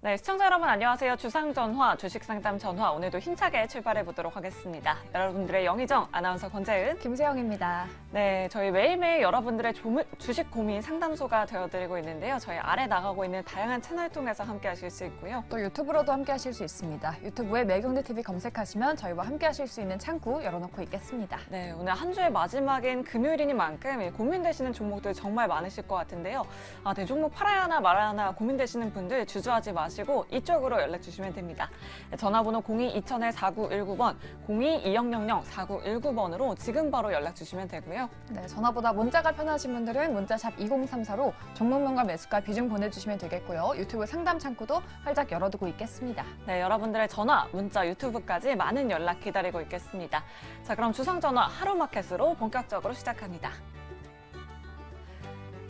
네, 시청자 여러분 안녕하세요. 주상전화, 주식상담 전화 오늘도 힘차게 출발해 보도록 하겠습니다. 여러분들의 영희정, 아나운서 권재은, 김세영입니다. 네, 저희 매일매일 여러분들의 주식 고민 상담소가 되어드리고 있는데요. 저희 아래 나가고 있는 다양한 채널 통해서 함께 하실 수 있고요. 또 유튜브로도 함께 하실 수 있습니다. 유튜브에 매경대TV 검색하시면 저희와 함께 하실 수 있는 창구 열어놓고 있겠습니다. 네, 오늘 한 주의 마지막인 금요일이니만큼 고민되시는 종목들 정말 많으실 것 같은데요. 내 종목 팔아야 하나 말아야 하나 고민되시는 분들 주저하지 마시고 이쪽으로 연락 주시면 됩니다. 전화번호 02-2000-4919번, 02-2000-4919번으로 지금 바로 연락 주시면 되고요. 네, 전화보다 문자가 편하신 분들은 문자샵 2034로 종목명과 매수가 비중 보내주시면 되겠고요. 유튜브 상담 창구도 활짝 열어두고 있겠습니다. 네, 여러분들의 전화, 문자, 유튜브까지 많은 연락 기다리고 있겠습니다. 자, 그럼 주상전화 하루마켓으로 본격적으로 시작합니다.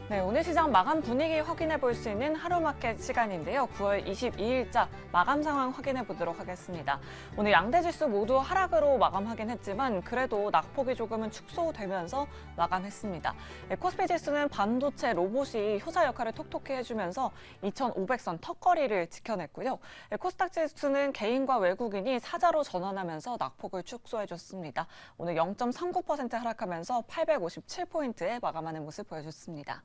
네, 오늘 시장 마감 분위기 확인해 볼 수 있는 하루마켓 시간인데요. 9월 22일자 마감 상황 확인해 보도록 하겠습니다. 오늘 양대 지수 모두 하락으로 마감하긴 했지만 그래도 낙폭이 조금은 축소되면서 마감했습니다. 네, 코스피 지수는 반도체 로봇이 효자 역할을 톡톡히 해주면서 2,500선 턱걸이를 지켜냈고요. 네, 코스닥 지수는 개인과 외국인이 사자로 전환하면서 낙폭을 축소해줬습니다. 오늘 0.39% 하락하면서 857포인트에 마감하는 모습 보여줬습니다.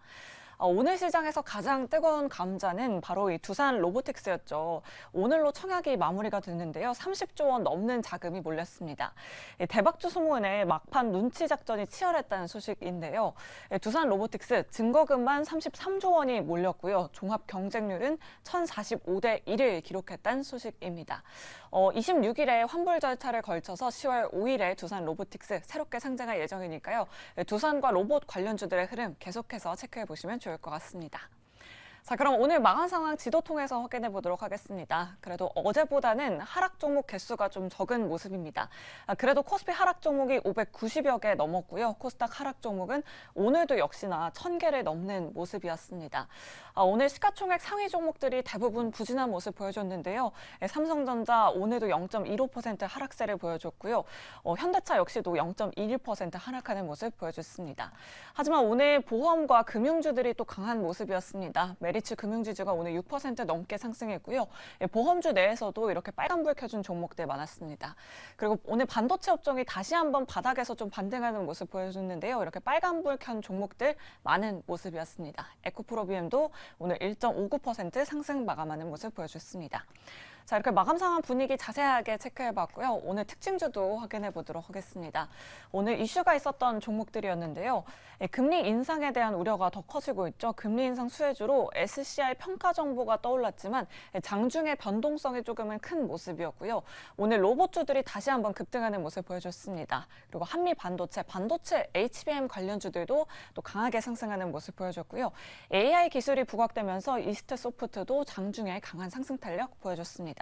오늘 시장에서 가장 뜨거운 감자는 바로 이 두산 로보틱스였죠. 오늘로 청약이 마무리가 됐는데요. 30조 원 넘는 자금이 몰렸습니다. 대박주 소문에 막판 눈치 작전이 치열했다는 소식인데요. 두산 로보틱스 증거금만 33조 원이 몰렸고요. 종합 경쟁률은 1045대 1을 기록했다는 소식입니다. 26일에 환불 절차를 걸쳐서 10월 5일에 두산 로보틱스 새롭게 상장할 예정이니까요. 두산과 로봇 관련주들의 흐름 계속해서 체크해 보시면 좋을 것 같습니다. 자, 그럼 오늘 마감 상황 지도 통해서 확인해 보도록 하겠습니다. 그래도 어제보다는 하락 종목 개수가 좀 적은 모습입니다. 그래도 코스피 하락 종목이 590여 개 넘었고요. 코스닥 하락 종목은 오늘도 역시나 1000개를 넘는 모습이었습니다. 오늘 시가총액 상위 종목들이 대부분 부진한 모습 보여줬는데요. 삼성전자 오늘도 0.15% 하락세를 보여줬고요. 현대차 역시도 0.21% 하락하는 모습 보여줬습니다. 하지만 오늘 보험과 금융주들이 또 강한 모습이었습니다. 메리츠 금융지주가 오늘 6% 넘게 상승했고요. 보험주 내에서도 이렇게 빨간불 켜준 종목들 많았습니다. 그리고 오늘 반도체 업종이 다시 한번 바닥에서 좀 반등하는 모습 보여줬는데요. 이렇게 빨간불 켠 종목들 많은 모습이었습니다. 에코프로비엠도 오늘 1.59% 상승 마감하는 모습 보여줬습니다. 자, 이렇게 마감 상황 분위기 자세하게 체크해봤고요. 오늘 특징주도 확인해 보도록 하겠습니다. 오늘 이슈가 있었던 종목들이었는데요. 금리 인상에 대한 우려가 더 커지고 있죠. 금리 인상 수혜주로 SCI 평가 정보가 떠올랐지만 장중의 변동성이 조금은 큰 모습이었고요. 오늘 로봇주들이 다시 한번 급등하는 모습 보여줬습니다. 그리고 한미 반도체 HBM 관련주들도 또 강하게 상승하는 모습 보여줬고요. AI 기술이 부각되면서 이스트 소프트도 장중에 강한 상승 탄력 보여줬습니다.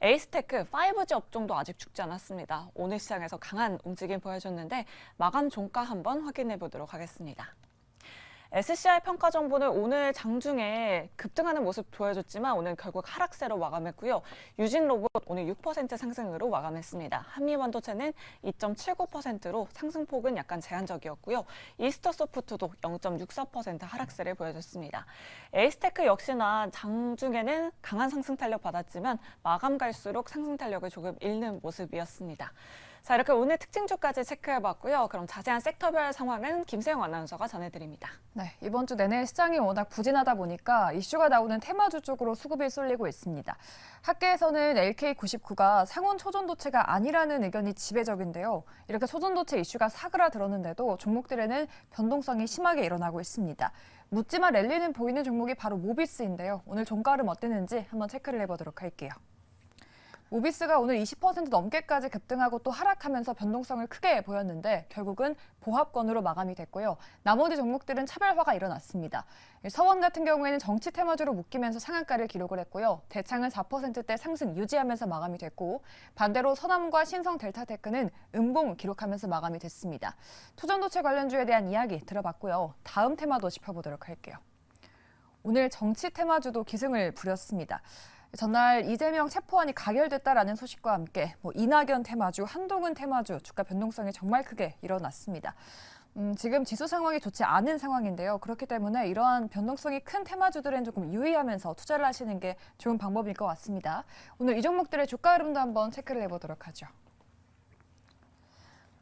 에이스테크 5G 업종도 아직 죽지 않았습니다. 오늘 시장에서 강한 움직임 보여줬는데 마감 종가 한번 확인해 보도록 하겠습니다. SCI 평가 정보는 오늘 장중에 급등하는 모습 보여줬지만 오늘 결국 하락세로 마감했고요. 유진 로봇 오늘 6% 상승으로 마감했습니다. 한미 반도체는 2.79%로 상승폭은 약간 제한적이었고요. 이스터 소프트도 0.64% 하락세를 보여줬습니다. 에이스테크 역시나 장중에는 강한 상승 탄력 받았지만 마감 갈수록 상승 탄력을 조금 잃는 모습이었습니다. 자, 이렇게 오늘 특징주까지 체크해봤고요. 그럼 자세한 섹터별 상황은 김세영 아나운서가 전해드립니다. 네, 이번 주 내내 시장이 워낙 부진하다 보니까 이슈가 나오는 테마주 쪽으로 수급이 쏠리고 있습니다. 학계에서는 LK99가 상온 초전도체가 아니라는 의견이 지배적인데요. 이렇게 초전도체 이슈가 사그라들었는데도 종목들에는 변동성이 심하게 일어나고 있습니다. 묻지마 랠리는 보이는 종목이 바로 모비스인데요. 오늘 종가 흐름 어땠는지 한번 체크를 해보도록 할게요. 모비스가 오늘 20% 넘게까지 급등하고 또 하락하면서 변동성을 크게 보였는데 결국은 보합권으로 마감이 됐고요. 나머지 종목들은 차별화가 일어났습니다. 서원 같은 경우에는 정치 테마주로 묶이면서 상한가를 기록을 했고요. 대창은 4%대 상승 유지하면서 마감이 됐고 반대로 서남과 신성 델타테크는 음봉 기록하면서 마감이 됐습니다. 초전도체 관련주에 대한 이야기 들어봤고요. 다음 테마도 짚어보도록 할게요. 오늘 정치 테마주도 기승을 부렸습니다. 전날 이재명 체포안이 가결됐다라는 소식과 함께 이낙연 테마주, 한동훈 테마주 주가 변동성이 정말 크게 일어났습니다. 지금 지수 상황이 좋지 않은 상황인데요. 그렇기 때문에 이러한 변동성이 큰 테마주들은 조금 유의하면서 투자를 하시는 게 좋은 방법일 것 같습니다. 오늘 이 종목들의 주가 흐름도 한번 체크를 해보도록 하죠.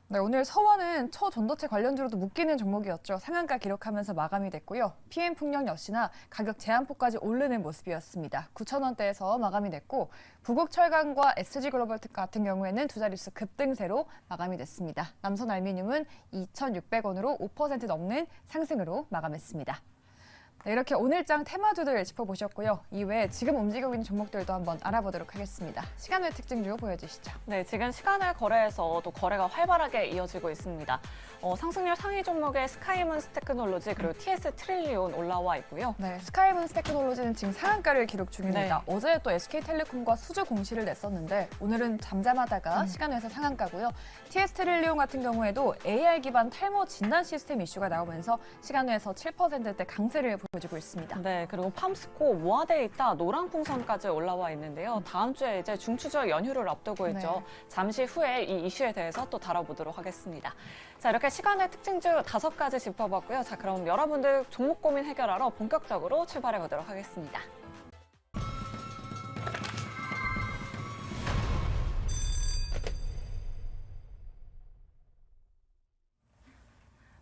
네, 오늘 서원은 초전도체 관련주로도 묶이는 종목이었죠. 상한가 기록하면서 마감이 됐고요. PM풍력 역시나 가격 제한폭까지 오르는 모습이었습니다. 9,000원대에서 마감이 됐고 부국철강과 SG글로벌 같은 경우에는 두 자릿수 급등세로 마감이 됐습니다. 남선알미늄은 2,600원으로 5% 넘는 상승으로 마감했습니다. 네, 이렇게 오늘장 테마주들 짚어보셨고요. 이외에 지금 움직이고 있는 종목들도 한번 알아보도록 하겠습니다. 시간 외 특징주 보여주시죠. 네, 지금 시간을 거래해서 또 거래가 활발하게 이어지고 있습니다. 상승률 상위 종목의 스카이문스 테크놀로지 그리고 TS 트릴리온 올라와 있고요. 네, 스카이문스 테크놀로지는 지금 상한가를 기록 중입니다. 네. 어제 또 SK텔레콤과 수주 공시를 냈었는데 오늘은 잠잠하다가 시간 외에서 상한가고요. TS 트릴리온 같은 경우에도 AI 기반 탈모 진단 시스템 이슈가 나오면서 시간 외에서 7%대 강세를 보여주고 있습니다. 네, 그리고 팜스코, 모아데이터, 노랑풍선까지 올라와 있는데요. 다음 주에 이제 중추적 연휴를 앞두고 있죠. 네. 잠시 후에 이 이슈에 대해서 또 다뤄보도록 하겠습니다. 자, 이렇게 시간의 특징주 5가지 짚어봤고요. 자, 그럼 여러분들 종목 고민 해결하러 본격적으로 출발해 보도록 하겠습니다.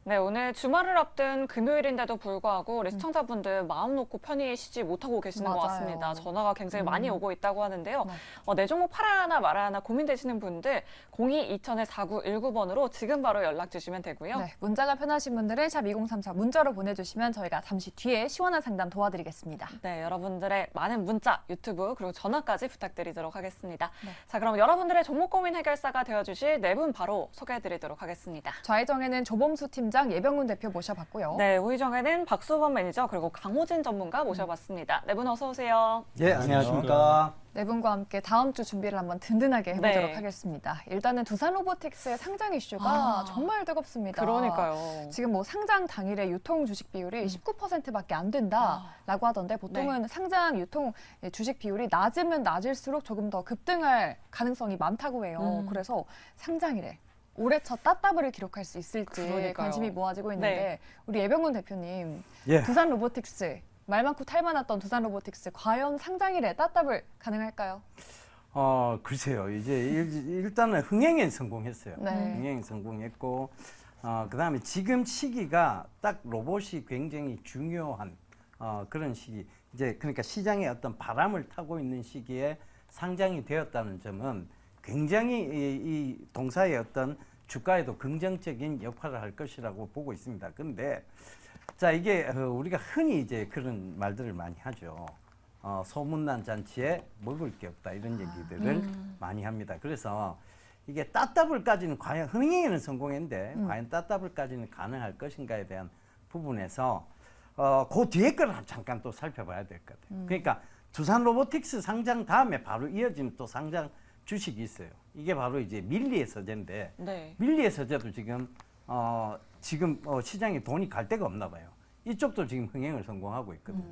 네, 오늘 주말을 앞둔 금요일인데도 불구하고 우리 시청자분들 마음 놓고 편히 쉬지 못하고 계시는 것 맞아요. 같습니다. 전화가 굉장히 많이 오고 있다고 하는데요. 네. 내 종목 팔아야 하나 말아야 하나 고민되시는 분들 02-2000-4919번으로 지금 바로 연락 주시면 되고요. 네, 문자가 편하신 분들은 샵 2034 문자로 보내주시면 저희가 잠시 뒤에 시원한 상담 도와드리겠습니다. 네, 여러분들의 많은 문자, 유튜브 그리고 전화까지 부탁드리도록 하겠습니다. 네. 자, 그럼 여러분들의 종목 고민 해결사가 되어주실 네 분 바로 소개해드리도록 하겠습니다. 좌회정에는 조범수 팀장, 예병훈 대표 모셔봤고요. 네, 우희정에는 박수범 매니저 그리고 강호진 전문가 모셔봤습니다. 네 분 어서 오세요. 예, 안녕하십니까. 네 분과 함께 다음 주 준비를 한번 든든하게 해보도록 네. 하겠습니다. 일단은 두산 로보틱스의 상장 이슈가 아, 정말 뜨겁습니다. 그러니까요. 지금 뭐 상장 당일에 유통 주식 비율이 19%밖에 안 된다라고 하던데 보통은 상장 유통 주식 비율이 낮으면 낮을수록 조금 더 급등할 가능성이 많다고 해요. 그래서 상장일에 올해 첫 따따블을 기록할 수 있을지 그러니까요. 관심이 모아지고 있는데 네. 우리 예병훈 대표님 예. 두산 로보틱스 말 많고 탈 많았던 두산 로보틱스 과연 상장일에 따따블 가능할까요? 글쎄요. 이제 일단은 흥행에 성공했어요. 네. 흥행에 성공했고, 그다음에 지금 시기가 딱 로봇이 굉장히 중요한 그런 시기. 이제 그러니까 시장에 어떤 바람을 타고 있는 시기에 상장이 되었다는 점은 굉장히 이 동사의 어떤 주가에도 긍정적인 역할을 할 것이라고 보고 있습니다. 그런데 자, 이게 우리가 흔히 이제 그런 말들을 많이 하죠. 소문난 잔치에 먹을 게 없다 이런 얘기들을 많이 합니다. 그래서 이게 따따블까지는 과연 흥행에는 성공했는데 과연 따따블까지는 가능할 것인가에 대한 부분에서 그 뒤에 거를 잠깐 또 살펴봐야 될 것 같아요. 그러니까 두산 로보틱스 상장 다음에 바로 이어지는 또 상장 주식이 있어요. 이게 바로 이제 밀리의 서재인데 네. 밀리의 서재도 지금 시장에 돈이 갈 데가 없나 봐요. 이쪽도 지금 흥행을 성공하고 있거든요.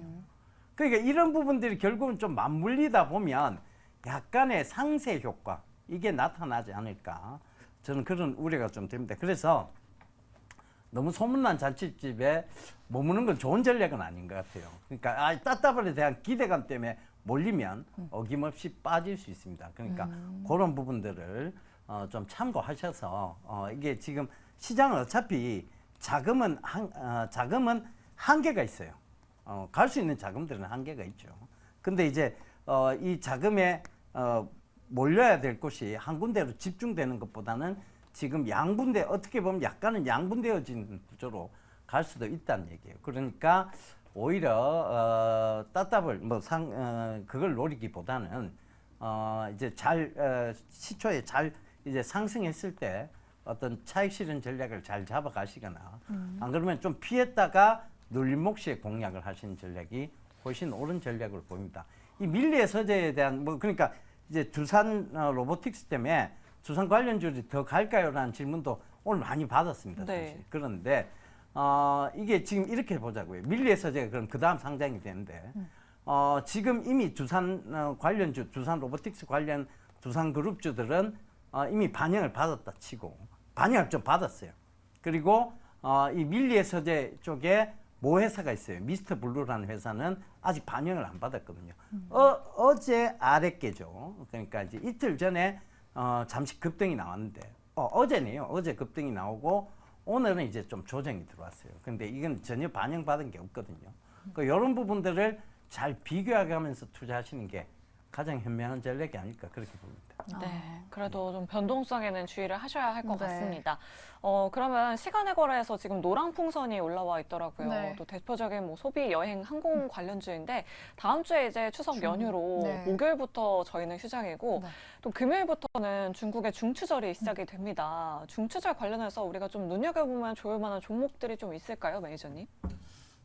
그러니까 이런 부분들이 결국은 좀 맞물리다 보면 약간의 상세 효과 이게 나타나지 않을까 저는 그런 우려가 좀 됩니다. 그래서 너무 소문난 잔치집에 머무는 건 좋은 전략은 아닌 것 같아요. 그러니까 따따블에 대한 기대감 때문에 몰리면 어김없이 빠질 수 있습니다. 그러니까 그런 부분들을 좀 참고하셔서 이게 지금 시장은 어차피 자금은 한계가 있어요. 갈 수 있는 자금들은 한계가 있죠. 근데 이제 이 자금에 몰려야 될 곳이 한 군데로 집중되는 것보다는 지금 양분대 어떻게 보면 약간은 양분되어진 구조로 갈 수도 있다는 얘기예요. 그러니까 오히려 따따블 그걸 노리기보다는 이제 시초에 잘 이제 상승했을 때 어떤 차익 실현 전략을 잘 잡아가시거나 안 그러면 좀 피했다가 눌림목시에 공략을 하시는 전략이 훨씬 옳은 전략으로 보입니다. 이 밀리의 서재에 대한 그러니까 이제 두산 로보틱스 때문에 두산 관련주들이 더 갈까요라는 질문도 오늘 많이 받았습니다. 네. 사실. 그런데 이게 지금 이렇게 보자고요. 밀리의 서재가 그럼 그 다음 상장이 되는데 지금 이미 두산 관련주, 두산 로보틱스 관련 두산 그룹주들은 이미 반영을 받았다 치고 반영을 좀 받았어요. 그리고 이 밀리의 서재 쪽에 모 회사가 있어요. 미스터 블루라는 회사는 아직 반영을 안 받았거든요. 어제 아랫게죠. 그러니까 이제 이틀 전에 잠시 급등이 나왔는데 어제네요. 어제 급등이 나오고 오늘은 이제 좀 조정이 들어왔어요. 근데 이건 전혀 반영받은 게 없거든요. 이런 부분들을 잘 비교해가면서 투자하시는 게 가장 현명한 전략이 아닐까 그렇게 봅니다. 네, 그래도 좀 변동성에는 주의를 하셔야 할 것 네. 같습니다. 그러면 시간의 거래에서 지금 노랑풍선이 올라와 있더라고요. 네. 또 대표적인 뭐 소비, 여행, 항공 관련주인데 다음 주에 이제 추석 연휴로 네. 목요일부터 저희는 휴장이고 네. 또 금요일부터는 중국의 중추절이 시작이 됩니다. 중추절 관련해서 우리가 좀 눈여겨보면 좋을 만한 종목들이 좀 있을까요, 매니저님?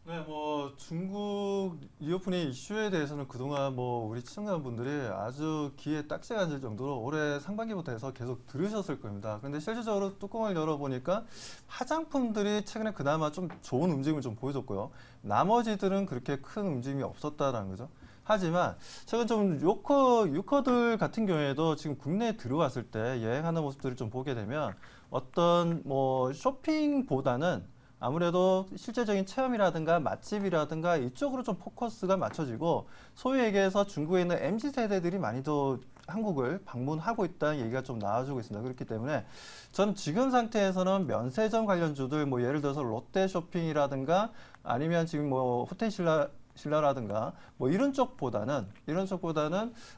네, 뭐 중국 리오프닝 이슈에 대해서는 그동안 뭐 우리 시청자분들이 아주 귀에 딱지가 앉을 정도로 올해 상반기부터 해서 계속 들으셨을 겁니다. 그런데 실질적으로 뚜껑을 열어보니까 화장품들이 최근에 그나마 좀 좋은 움직임을 좀 보여줬고요. 나머지들은 그렇게 큰 움직임이 없었다라는 거죠. 하지만 최근 좀 유커들 같은 경우에도 지금 국내에 들어왔을 때 여행하는 모습들을 좀 보게 되면 어떤 뭐 쇼핑보다는 아무래도 실제적인 체험이라든가 맛집이라든가 이쪽으로 좀 포커스가 맞춰지고 소위 얘기해서 중국에 있는 MZ세대들이 많이 더 한국을 방문하고 있다는 얘기가 좀 나와주고 있습니다. 그렇기 때문에 저는 지금 상태에서는 면세점 관련주들 뭐 예를 들어서 롯데쇼핑이라든가 아니면 지금 뭐 호텔신라라든가 뭐 이런 쪽보다는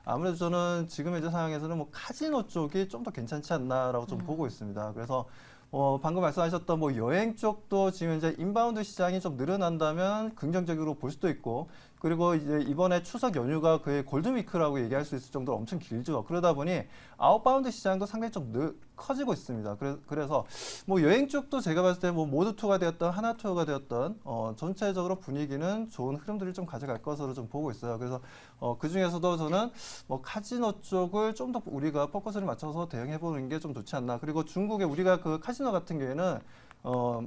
아무래도 저는 지금 현재 상황에서는 뭐 카지노 쪽이 좀 더 괜찮지 않나라고 좀 보고 있습니다. 그래서 방금 말씀하셨던 뭐 여행 쪽도 지금 이제 인바운드 시장이 좀 늘어난다면 긍정적으로 볼 수도 있고, 그리고 이제 이번에 추석 연휴가 그의 골든위크라고 얘기할 수 있을 정도로 엄청 길죠. 그러다 보니 아웃바운드 시장도 상당히 좀 커지고 있습니다. 그래서 뭐 여행 쪽도 제가 봤을 때 뭐 모드투어가 되었던 하나투어가 되었던 전체적으로 분위기는 좋은 흐름들을 좀 가져갈 것으로 좀 보고 있어요. 그래서 그 중에서도 저는 뭐 카지노 쪽을 좀 더 우리가 포커스를 맞춰서 대응해 보는 게 좀 좋지 않나. 그리고 중국에 우리가 그 카지노 같은 경우에는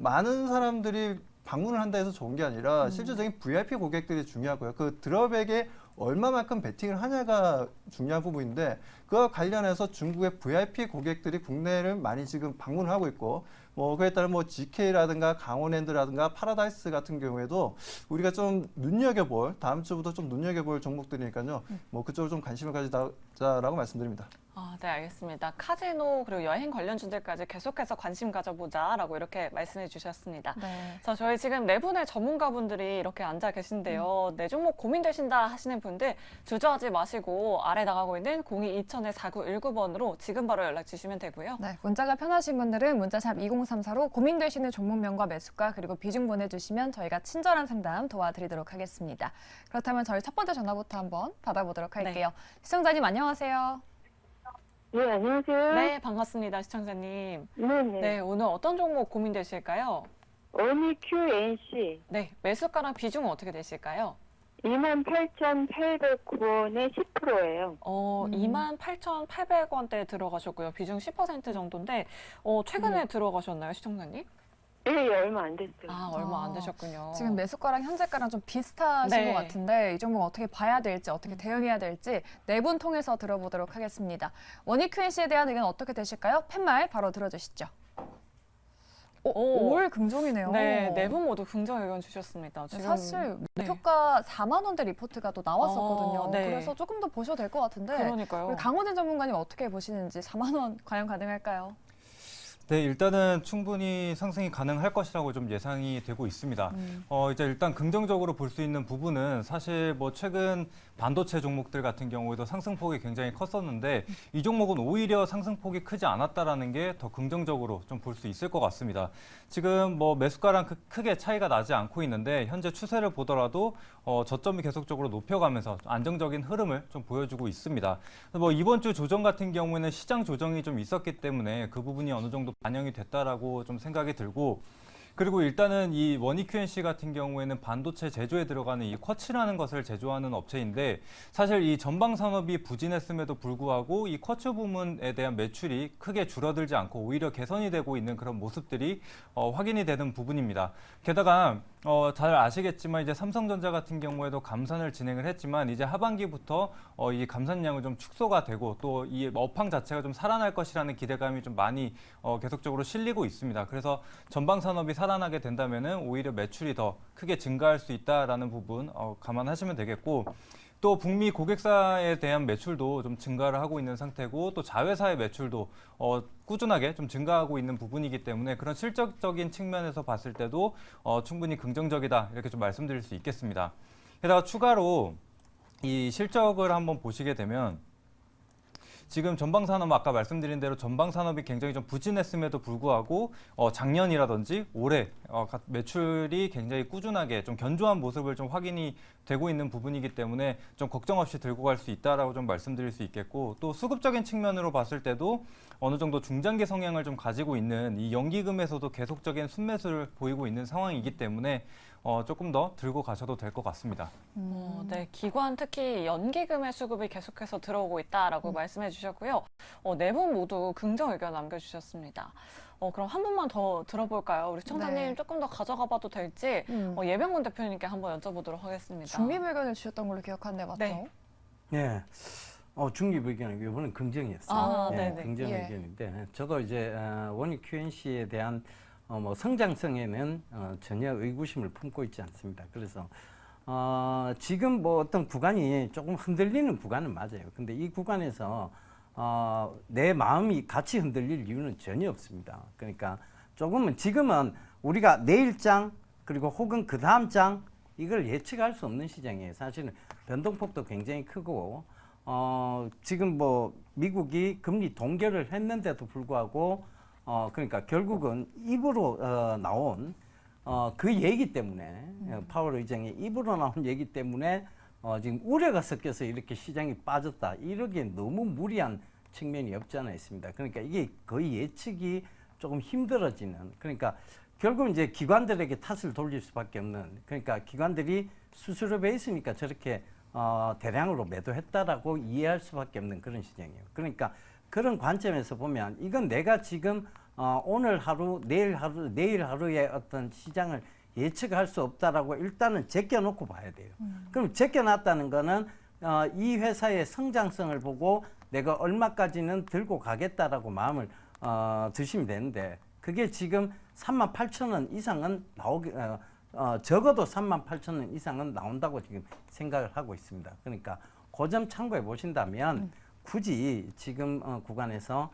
많은 사람들이 방문을 한다 해서 좋은 게 아니라 실질적인 VIP 고객들이 중요하고요. 그 드랍액에 얼마만큼 베팅을 하냐가 중요한 부분인데, 그와 관련해서 중국의 VIP 고객들이 국내를 많이 지금 방문을 하고 있고, 뭐 그에 따른 뭐 GK라든가 강원랜드라든가 파라다이스 같은 경우에도 우리가 좀 다음 주부터 좀 눈여겨볼 종목들이니까요. 뭐 그쪽으로 좀 관심을 가지자라고 말씀드립니다. 네, 알겠습니다. 카지노 그리고 여행 관련주들까지 계속해서 관심 가져보자라고 이렇게 말씀해 주셨습니다. 네. 자, 저희 지금 네 분의 전문가분들이 이렇게 앉아 계신데요. 네 종목 고민되신다 하시는 분들 주저하지 마시고 아래 나가고 있는 02-2000-4919번으로 지금 바로 연락 주시면 되고요. 네, 문자가 편하신 분들은 문자샵 2034로 고민되시는 종목명과 매수가 그리고 비중 보내주시면 저희가 친절한 상담 도와드리도록 하겠습니다. 그렇다면 저희 첫 번째 전화부터 한번 받아보도록 할게요. 시청자님 안녕하세요. 네, 안녕하세요. 네, 반갑습니다. 시청자님. 네네. 네, 오늘 어떤 종목 고민되실까요? 어니QNC 네, 매수가랑 비중은 어떻게 되실까요? 28,809원에 10%예요. 28,800원대 들어가셨고요. 비중 10% 정도인데 최근에 들어가셨나요, 시청자님? 예, 얼마 안 됐어요. 얼마 안 되셨군요. 지금 매수가랑 현재가랑 좀 비슷하신 네. 것 같은데 이 종목 어떻게 봐야 될지 어떻게 대응해야 될지 네 분 통해서 들어보도록 하겠습니다. 원익QNC에 대한 의견 어떻게 되실까요? 팻말 바로 들어주시죠. 올 긍정이네요. 네, 네 분 모두 긍정 의견 주셨습니다. 지금 사실 네. 목표가 4만 원대 리포트가 또 나왔었거든요. 네. 그래서 조금 더 보셔도 될 것 같은데 그러니까요. 우리 강호진 전문가님 어떻게 보시는지 4만 원 과연 가능할까요? 네, 일단은 충분히 상승이 가능할 것이라고 좀 예상이 되고 있습니다. 이제 일단 긍정적으로 볼 수 있는 부분은 사실 뭐 최근 반도체 종목들 같은 경우에도 상승폭이 굉장히 컸었는데 이 종목은 오히려 상승폭이 크지 않았다라는 게 더 긍정적으로 좀 볼 수 있을 것 같습니다. 지금 뭐 매수가랑 크게 차이가 나지 않고 있는데 현재 추세를 보더라도 저점이 계속적으로 높여가면서 안정적인 흐름을 좀 보여주고 있습니다. 뭐 이번 주 조정 같은 경우에는 시장 조정이 좀 있었기 때문에 그 부분이 어느 정도 반영이 됐다라고 좀 생각이 들고, 그리고 일단은 이 원익QNC 같은 경우에는 반도체 제조에 들어가는 이 쿼츠라는 것을 제조하는 업체인데 사실 이 전방 산업이 부진했음에도 불구하고 이 쿼츠 부문에 대한 매출이 크게 줄어들지 않고 오히려 개선이 되고 있는 그런 모습들이 확인이 되는 부분입니다. 게다가 잘 아시겠지만 이제 삼성전자 같은 경우에도 감산을 진행을 했지만 이제 하반기부터 이 감산량은 좀 축소가 되고 또 이 업황 자체가 좀 살아날 것이라는 기대감이 좀 많이 계속적으로 실리고 있습니다. 그래서 전방 산업이 살아나게 된다면은 오히려 매출이 더 크게 증가할 수 있다라는 부분 감안하시면 되겠고, 또 북미 고객사에 대한 매출도 좀 증가를 하고 있는 상태고, 또 자회사의 매출도 꾸준하게 좀 증가하고 있는 부분이기 때문에 그런 실적적인 측면에서 봤을 때도 충분히 긍정적이다, 이렇게 좀 말씀드릴 수 있겠습니다. 게다가 추가로 이 실적을 한번 보시게 되면 지금 전방산업, 아까 말씀드린 대로 전방산업이 굉장히 좀 부진했음에도 불구하고 작년이라든지 올해 매출이 굉장히 꾸준하게 좀 견조한 모습을 좀 확인이 되고 있는 부분이기 때문에 좀 걱정 없이 들고 갈 수 있다라고 좀 말씀드릴 수 있겠고, 또 수급적인 측면으로 봤을 때도 어느 정도 중장기 성향을 좀 가지고 있는 이 연기금에서도 계속적인 순매수를 보이고 있는 상황이기 때문에 조금 더 들고 가셔도 될 것 같습니다. 네, 기관 특히 연기금의 수급이 계속해서 들어오고 있다라고 말씀해 주셨고요. 네 분 모두 긍정 의견 남겨주셨습니다. 그럼 한 분만 더 들어볼까요? 우리 시청자님 네. 조금 더 가져가 봐도 될지 예병군 대표님께 한번 여쭤보도록 하겠습니다. 중립 의견을 주셨던 걸로 기억하는데 맞죠? 네. 예. 중립 의견은 이번엔 긍정이었어요. 아, 예, 네네. 긍정 예. 의견인데 저도 이제 원익 QNC에 대한 뭐 성장성에는 전혀 의구심을 품고 있지 않습니다. 그래서 지금 뭐 어떤 구간이 조금 흔들리는 구간은 맞아요. 근데 이 구간에서 내 마음이 같이 흔들릴 이유는 전혀 없습니다. 그러니까 조금은 지금은 우리가 내일장 그리고 혹은 그 다음 장 이걸 예측할 수 없는 시장이에요. 사실은 변동폭도 굉장히 크고 지금 뭐 미국이 금리 동결을 했는데도 불구하고 그러니까 결국은 입으로 나온 그 얘기 때문에 파월 의장의 입으로 나온 얘기 때문에 지금 우려가 섞여서 이렇게 시장이 빠졌다, 이러기엔 너무 무리한 측면이 없지 않아 있습니다. 그러니까 이게 거의 예측이 조금 힘들어지는, 그러니까 결국 이제 기관들에게 탓을 돌릴 수밖에 없는, 그러니까 기관들이 수수료에 있으니까 저렇게 대량으로 매도했다라고 이해할 수밖에 없는 그런 시장이에요. 그러니까 그런 관점에서 보면 이건 내가 지금 오늘 하루, 내일 하루의 어떤 시장을 예측할 수 없다라고 일단은 제껴놓고 봐야 돼요. 그럼 제껴놨다는 거는 이 회사의 성장성을 보고 내가 얼마까지는 들고 가겠다라고 마음을 드시면 되는데, 그게 지금 38,000원 이상은 적어도 38,000원 이상은 나온다고 지금 생각을 하고 있습니다. 그러니까 그 점 참고해 보신다면 굳이 지금 구간에서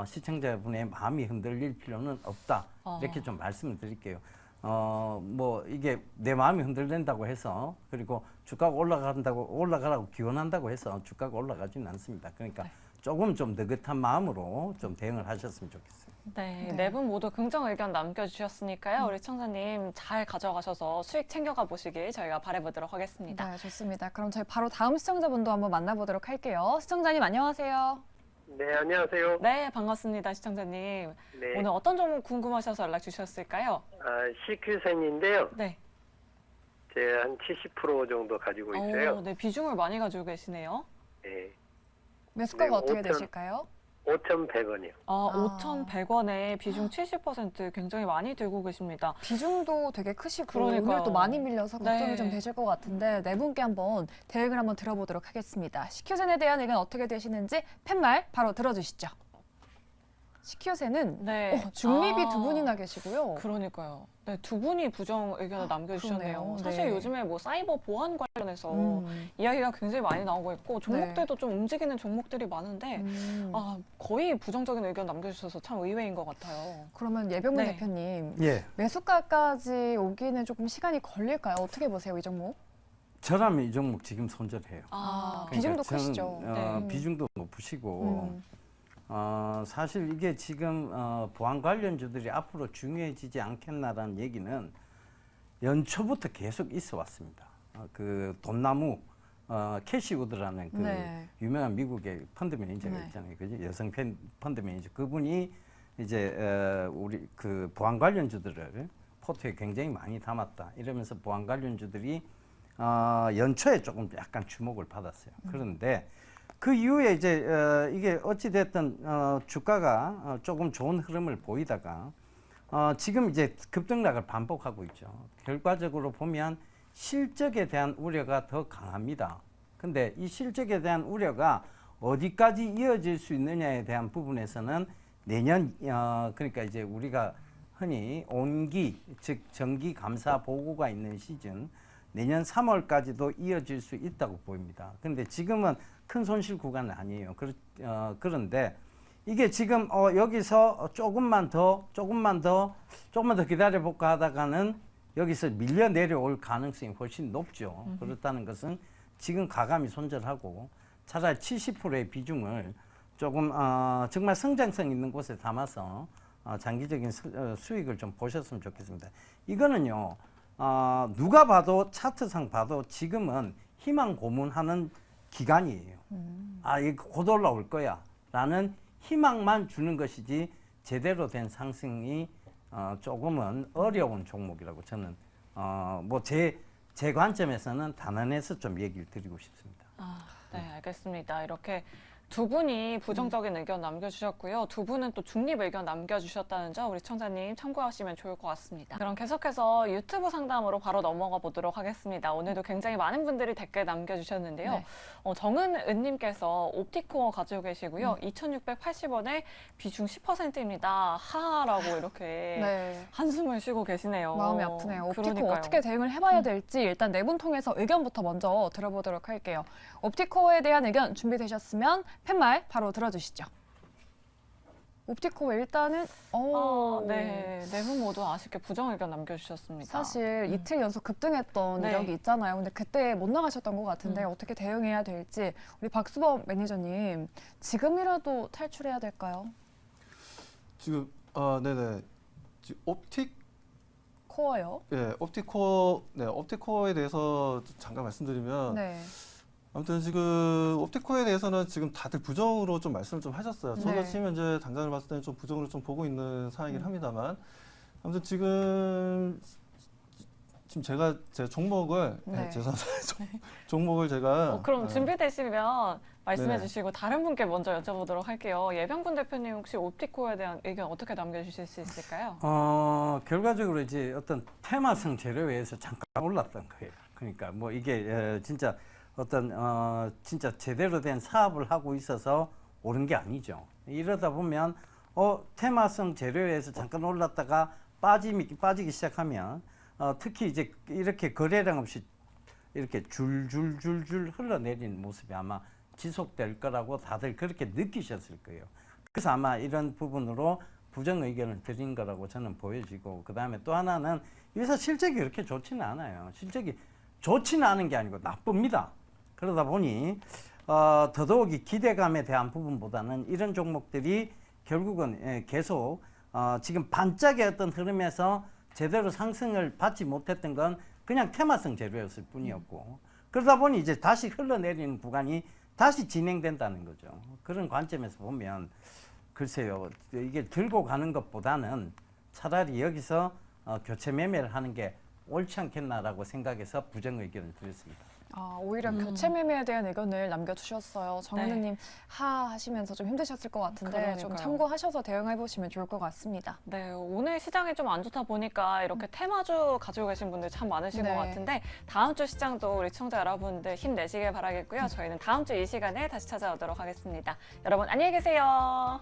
시청자분의 마음이 흔들릴 필요는 없다, 이렇게 좀 말씀을 드릴게요. 뭐 이게 내 마음이 흔들린다고 해서, 그리고 주가가 올라가라고 기원한다고 해서 주가가 올라가지는 않습니다. 그러니까 조금 좀 느긋한 마음으로 좀 대응을 하셨으면 좋겠어요. 네, 네 분 모두 긍정 의견 남겨주셨으니까요. 우리 시청자님 잘 가져가셔서 수익 챙겨가 보시길 저희가 바라보도록 하겠습니다. 네, 좋습니다. 그럼 저희 바로 다음 시청자분도 한번 만나보도록 할게요. 시청자님 안녕하세요. 네, 안녕하세요. 네, 반갑습니다, 시청자님. 네, 오늘 어떤 종목 궁금하셔서 연락 주셨을까요? CQ센인데요. 네. 제가 한 70% 정도 가지고 있어요. 네, 비중을 많이 가지고 계시네요. 네, 매수가가 네, 어떻게 5,000. 되실까요? 5,100원이요. 5,100원에 비중 70% 굉장히 많이 들고 계십니다. 비중도 되게 크시고 그러니까요. 오늘 또 많이 밀려서 걱정이 네. 좀 되실 것 같은데 네 분께 한번 대응을 한번 들어보도록 하겠습니다. CQ센에 대한 의견 어떻게 되시는지 팻말 바로 들어주시죠. CQ센은 네. 중립이 두 분이나 계시고요. 그러니까요. 네, 두 분이 부정 의견을 남겨주셨네요. 그러네요. 사실 네. 요즘에 뭐 사이버 보안 관련해서 음. 이야기가 굉장히 많이 나오고 있고 종목들도 네. 좀 움직이는 종목들이 많은데 거의 부정적인 의견 남겨주셔서 참 의외인 것 같아요. 그러면 예병문 네. 대표님 예, 매수가까지 오기는 조금 시간이 걸릴까요? 어떻게 보세요, 이 종목? 저라면 이 종목 지금 손절해요. 비중도 그러니까 크시죠. 네. 비중도 높으시고 음. 사실 이게 지금 보안 관련주들이 앞으로 중요해지지 않겠나라는 얘기는 연초부터 계속 있어 왔습니다. 그 돈나무 캐시우드라는 그 네. 유명한 미국의 펀드 매니저가 네. 있잖아요. 그죠? 여성 펀드 매니저. 그분이 이제 우리 그 보안 관련주들을 포트에 굉장히 많이 담았다, 이러면서 보안 관련주들이 연초에 조금 약간 주목을 받았어요. 그런데 그 이후에 이제 이게 어찌 됐든 주가가 조금 좋은 흐름을 보이다가 지금 이제 급등락을 반복하고 있죠. 결과적으로 보면 실적에 대한 우려가 더 강합니다. 근데 이 실적에 대한 우려가 어디까지 이어질 수 있느냐에 대한 부분에서는 내년 그러니까 이제 우리가 흔히 온기, 즉 정기 감사 보고가 있는 시즌 내년 3월까지도 이어질 수 있다고 보입니다. 그런데 지금은 큰 손실 구간은 아니에요. 그런데 이게 지금 여기서 조금만 더 기다려볼까 하다가는 여기서 밀려 내려올 가능성이 훨씬 높죠. 그렇다는 것은 지금 가감히 손절하고 차라리 70%의 비중을 조금 정말 성장성 있는 곳에 담아서 장기적인 수익을 좀 보셨으면 좋겠습니다. 이거는요, 누가 봐도 차트상 봐도 지금은 희망 고문하는 기간이에요. 이거 곧 올라올 거야 라는 희망만 주는 것이지 제대로 된 상승이 조금은 어려운 종목이라고 저는 제 관점에서는 단언해서 좀 얘기를 드리고 싶습니다. 네, 알겠습니다. 이렇게 두 분이 부정적인 의견 남겨주셨고요. 두 분은 또 중립 의견 남겨주셨다는 점 우리 시청자님 참고하시면 좋을 것 같습니다. 그럼 계속해서 유튜브 상담으로 바로 넘어가 보도록 하겠습니다. 오늘도 굉장히 많은 분들이 댓글 남겨주셨는데요. 네. 정은은님께서 옵티코어 가지고 계시고요. 2,680원에 비중 10%입니다. 하하라고 이렇게 네. 한숨을 쉬고 계시네요. 마음이 아프네요. 옵티코 그러니까요. 어떻게 대응을 해봐야 될지 일단 네 분 통해서 의견부터 먼저 들어보도록 할게요. 옵티코에 대한 의견 준비되셨으면 팻말 바로 들어주시죠. 옵티코 일단은 네 분 모두 아쉽게 부정 의견 남겨주셨습니다. 사실 이틀 연속 급등했던 네. 이력이 있잖아요. 근데 그때 못 나가셨던 것 같은데 어떻게 대응해야 될지 우리 박수범 매니저님 지금이라도 탈출해야 될까요? 지금 네네. 지금 코어요? 옵티코어에 대해서 잠깐 말씀드리면 네. 아무튼 지금 옵티코에 대해서는 지금 다들 부정으로 좀 말씀을 좀 하셨어요. 저도 네. 지금 현재 당장을 봤을 때는 좀 부정으로 좀 보고 있는 상황이긴 합니다만 아무튼 지금 제가 제 종목을 네. 죄송합니다. 종목을 제가 그럼 준비되시면 말씀해 네네. 주시고 다른 분께 먼저 여쭤보도록 할게요. 예병군 대표님 혹시 옵티코에 대한 의견 어떻게 남겨주실 수 있을까요? 결과적으로 이제 어떤 테마성 재료에서 잠깐 올랐던 거예요. 그러니까 뭐 이게 진짜 진짜 제대로 된 사업을 하고 있어서 오른 게 아니죠. 이러다 보면 테마성 재료에서 잠깐 올랐다가 빠지기 시작하면 특히 이제 이렇게 거래량 없이 이렇게 줄줄줄줄 흘러내리는 모습이 아마 지속될 거라고 다들 그렇게 느끼셨을 거예요. 그래서 아마 이런 부분으로 부정 의견을 드린 거라고 저는 보여지고, 그 다음에 또 하나는 이 회사 실적이 그렇게 좋지는 않아요. 실적이 좋지는 않은 게 아니고 나쁩니다. 그러다 보니 더더욱이 기대감에 대한 부분보다는 이런 종목들이 결국은 계속 지금 반짝의 어떤 흐름에서 제대로 상승을 받지 못했던 건 그냥 테마성 재료였을 뿐이었고, 그러다 보니 이제 다시 흘러내리는 구간이 다시 진행된다는 거죠. 그런 관점에서 보면 글쎄요, 이게 들고 가는 것보다는 차라리 여기서 교체 매매를 하는 게 옳지 않겠나라고 생각해서 부정 의견을 드렸습니다. 오히려 교체 매매에 대한 의견을 남겨주셨어요. 정은우님 하 하시면서 좀 힘드셨을 것 같은데 좀 그러니까요. 참고하셔서 대응해 보시면 좋을 것 같습니다. 네, 오늘 시장이 좀 안 좋다 보니까 이렇게 테마주 가지고 계신 분들 참 많으신 네. 것 같은데 다음 주 시장도 우리 시청자 여러분들 힘내시길 바라겠고요. 저희는 다음 주 이 시간에 다시 찾아오도록 하겠습니다. 여러분 안녕히 계세요.